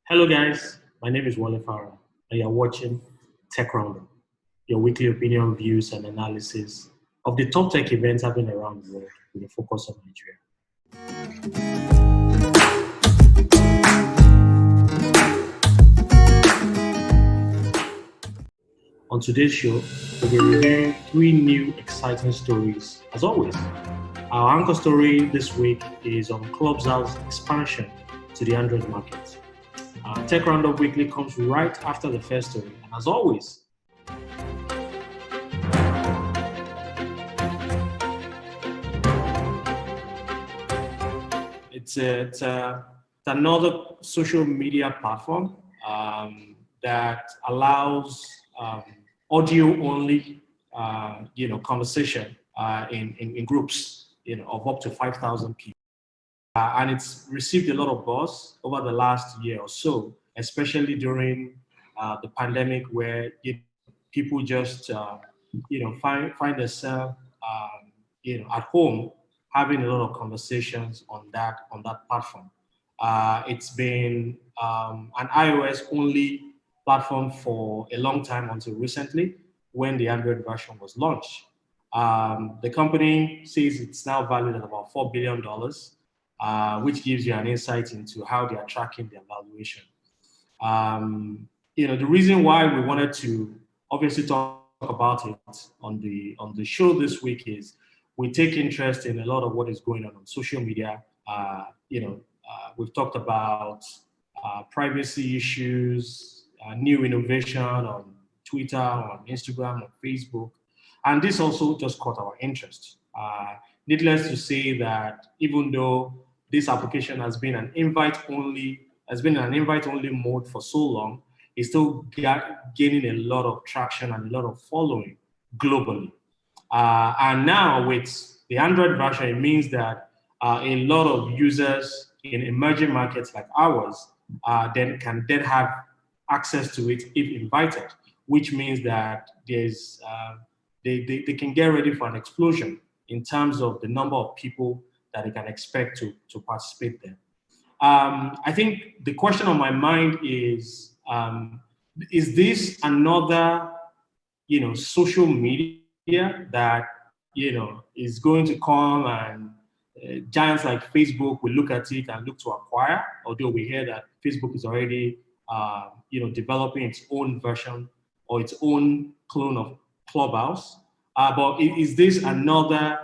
Hello, guys. My name is Wale Farah, and you're watching Tech Roundup, your weekly opinion, views, and analysis of the top tech events happening around the world with a focus on Nigeria. On today's show, we'll be reviewing three new exciting stories. As always, our anchor story this week is on Clubhouse expansion to the Android market. Tech Roundup Weekly comes right after the first story, and as always, it's another social media platform that allows audio only, conversation in groups, of up to 5,000 people. And it's received a lot of buzz over the last year or so, especially during the pandemic, where people just find themselves at home having a lot of conversations on that platform. It's been an iOS only platform for a long time until recently, when the Android version was launched. The company says it's now valued at about $4 billion, which gives you an insight into how they are tracking their valuation. The reason why we wanted to obviously talk about it on the show this week is we take interest in a lot of what is going on social media. We've talked about privacy issues, new innovation on Twitter, on Instagram, on Facebook, and this also just caught our interest. Needless to say that even though this application has been an invite-only mode for so long, it's still gaining a lot of traction and a lot of following globally. And now with the Android version, it means that a lot of users in emerging markets like ours then have access to it if invited, which means that they can get ready for an explosion in terms of the number of people that they can expect to participate there. I think the question on my mind is this another, social media that, is going to come and giants like Facebook will look at it and look to acquire, although we hear that Facebook is already, developing its own version or its own clone of Clubhouse. But is this another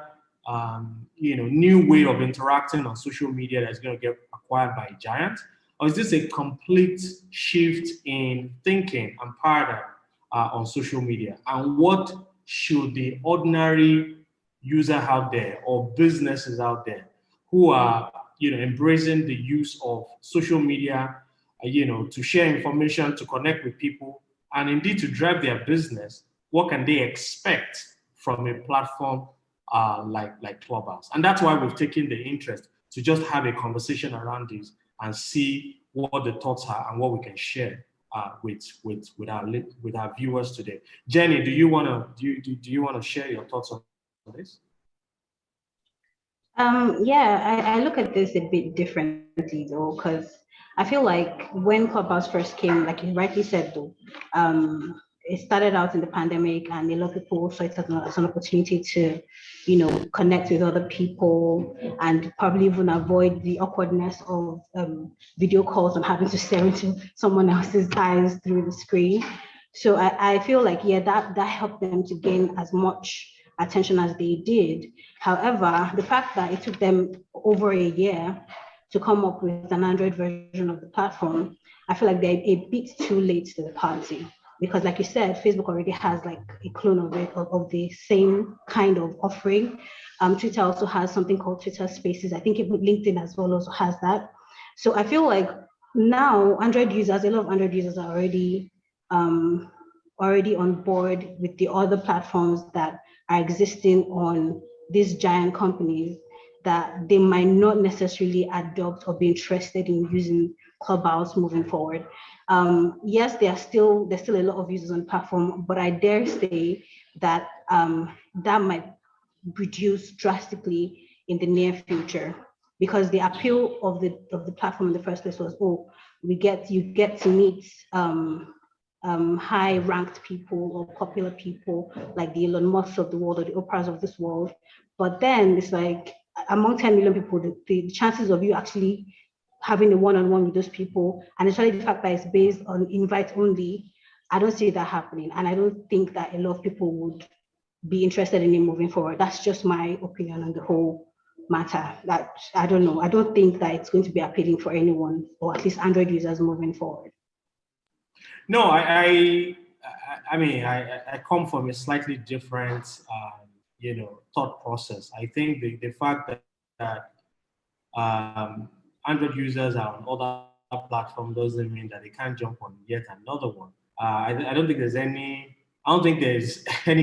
new way of interacting on social media that's going to get acquired by a giant? Or is this a complete shift in thinking and paradigm on social media? And what should the ordinary user out there or businesses out there who are embracing the use of social media to share information, to connect with people, and indeed to drive their business, what can they expect from a platform like Clubhouse? And that's why we've taken the interest to just have a conversation around this and see what the thoughts are and what we can share with our viewers today. Jenny, do you want to share your thoughts on this? I look at this a bit differently though, because I feel like when Clubhouse first came, like you rightly said though, it started out in the pandemic and a lot of people saw it as an opportunity to, connect with other people and probably even avoid the awkwardness of video calls and having to stare into someone else's eyes through the screen. So I feel like, that helped them to gain as much attention as they did. However, the fact that it took them over a year to come up with an Android version of the platform, I feel like they're a bit too late to the party. Because like you said, Facebook already has like a clone of it, of the same kind of offering. Twitter also has something called Twitter Spaces. I think even LinkedIn as well also has that. So I feel like now a lot of Android users are already on board with the other platforms that are existing on these giant companies, that they might not necessarily adopt or be interested in using Clubhouse moving forward. Yes, there's still a lot of users on the platform, but I dare say that that might reduce drastically in the near future, because the appeal of the platform in the first place was, you get to meet high ranked people or popular people like the Elon Musk of the world or the Oprahs of this world. But then it's like among 10 million people, the chances of you actually having a one-on-one with those people, and especially the fact that it's based on invite only, I don't see that happening. And I don't think that a lot of people would be interested in it moving forward. That's just my opinion on the whole matter. That I don't know. I don't think that it's going to be appealing for anyone, or at least Android users moving forward. No, I mean, I come from a slightly different, thought process. I think the fact that Android users are on other platforms doesn't mean that they can't jump on yet another one. I don't think there's any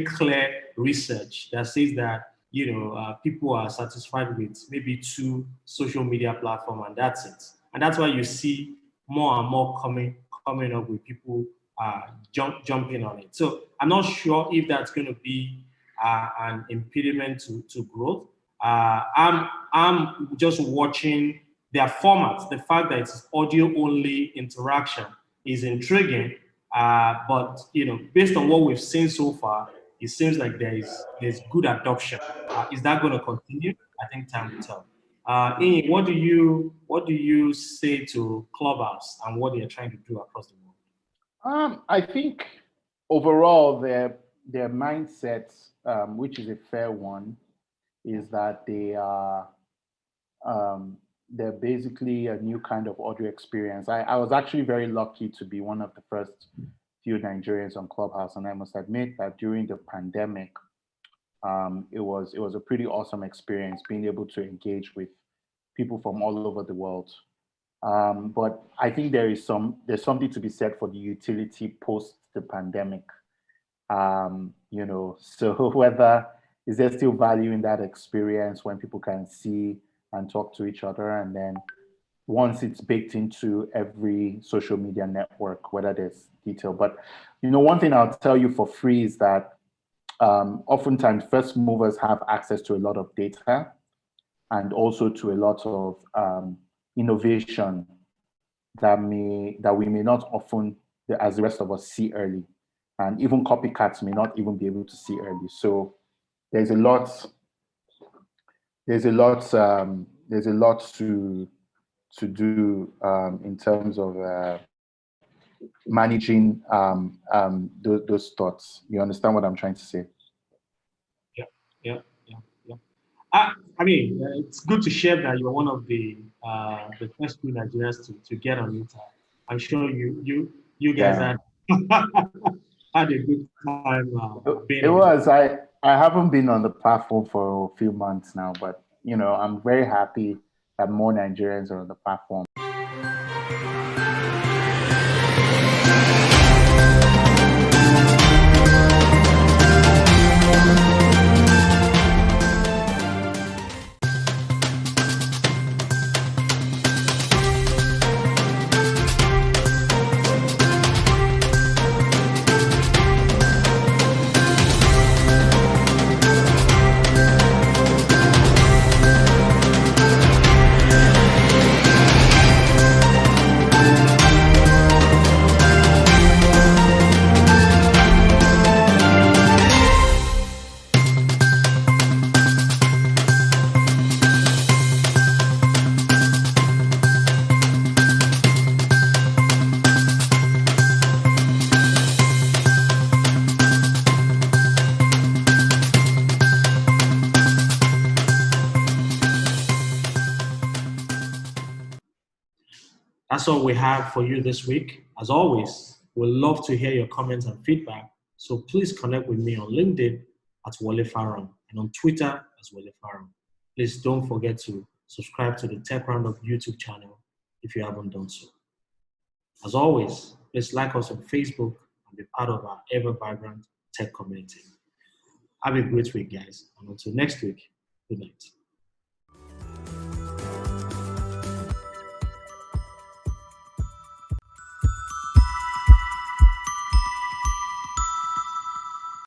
clear research that says that people are satisfied with maybe 2 social media platforms and that's it. And that's why you see more and more coming up with people jumping on it. So I'm not sure if that's going to be an impediment to growth. I'm just watching their formats. The fact that it's audio only interaction is intriguing, but based on what we've seen so far, it seems like there's good adoption. Is that going to continue? I think time will tell. Ian, what do you say to Clubhouse and what they're trying to do across the world? I think overall their mindset, which is a fair one, is that they're basically a new kind of audio experience. I was actually very lucky to be one of the first few Nigerians on Clubhouse, and I must admit that during the pandemic, it was a pretty awesome experience being able to engage with people from all over the world. But I think there's something to be said for the utility post the pandemic. So whether is there still value in that experience when people can see and talk to each other, and then once it's baked into every social media network, whether there's detail. But one thing I'll tell you for free is that oftentimes first movers have access to a lot of data and also to a lot of innovation that we may not often, as the rest of us, see early, and even copycats may not even be able to see early. So there's a lot to do in terms of managing those thoughts. You understand what I'm trying to say? Yeah. I mean, it's good to share that you're one of the first few Nigerians to get on it. I'm sure you guys had had a good time. It was. I haven't been on the platform for a few months now, but I'm very happy that more Nigerians are on the platform. That's all we have for you this week. As always, we'd love to hear your comments and feedback. So please connect with me on LinkedIn at Wale Faram and on Twitter as Wale Faram. Please don't forget to subscribe to the Tech Roundup YouTube channel if you haven't done so. As always, please like us on Facebook and be part of our ever-vibrant tech community. Have a great week, guys. And until next week, good night.